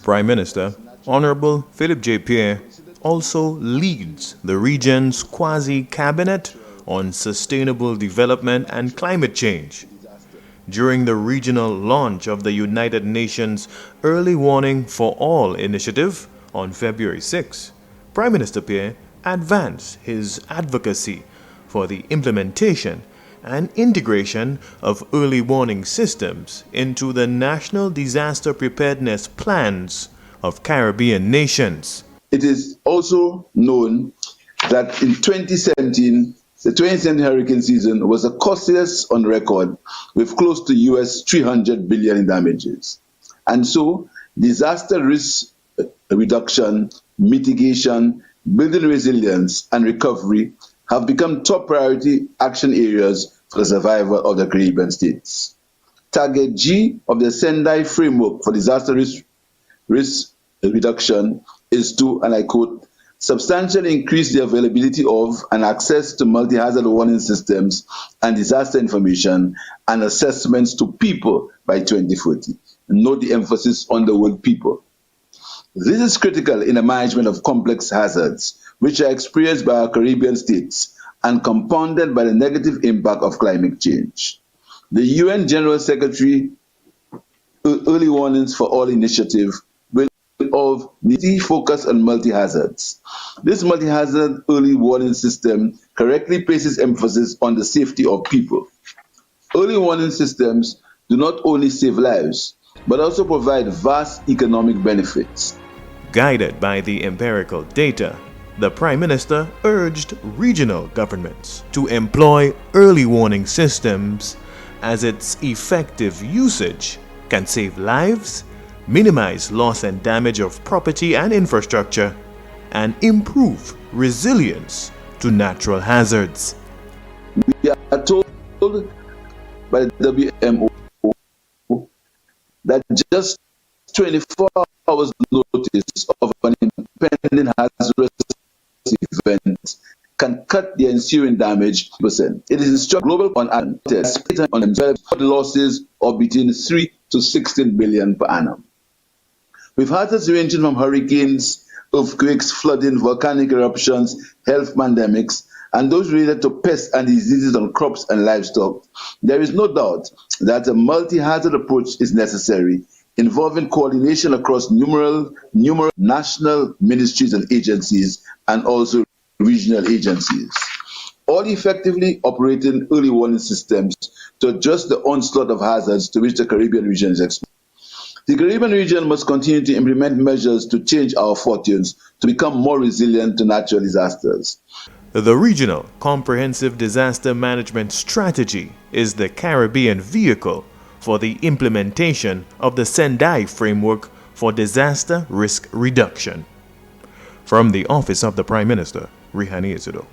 Prime Minister Honorable Philip J. Pierre also leads the region's quasi-cabinet on sustainable development and climate change. During the regional launch of the United Nations Early Warning for All initiative on February 6, Prime Minister Pierre advanced his advocacy for the implementation and integration of early warning systems into the national disaster preparedness plans of Caribbean nations. It is also known that in 2017, the 2017 hurricane season was the costliest on record, with close to US $300 billion in damages. And so, disaster risk reduction, mitigation, building resilience, and recovery have become top priority action areas for the survival of the Caribbean states. Target G of the Sendai Framework for Disaster Risk Reduction is to, and I quote, substantially increase the availability of and access to multi-hazard warning systems and disaster information and assessments to people by 2040. Note the emphasis on the word people. This is critical in the management of complex hazards, which are experienced by our Caribbean states and compounded by the negative impact of climate change. The UN General Secretary Early Warnings for All initiative of need focus on multi-hazards. This multi-hazard early warning system correctly places emphasis on the safety of people. Early warning systems do not only save lives, but also provide vast economic benefits. Guided by the empirical data, the Prime Minister urged regional governments to employ early warning systems as its effective usage can save lives, minimize loss and damage of property and infrastructure, and improve resilience to natural hazards. We are told by the WMO that just 24 hours notice of an impending hazardous event can cut the ensuing damage %. It is instructed global on losses of between 3 to 16 billion per annum. With hazards ranging from hurricanes, earthquakes, flooding, volcanic eruptions, health pandemics, and those related to pests and diseases on crops and livestock, there is no doubt that a multi-hazard approach is necessary, involving coordination across numerous national ministries and agencies, and also regional agencies, all effectively operating early warning systems to adjust the onslaught of hazards to which the Caribbean region is exposed. The Caribbean region must continue to implement measures to change our fortunes to become more resilient to natural disasters. The Regional Comprehensive Disaster Management Strategy is the Caribbean vehicle for the implementation of the Sendai Framework for Disaster Risk Reduction. From the Office of the Prime Minister, Rihani Isidore.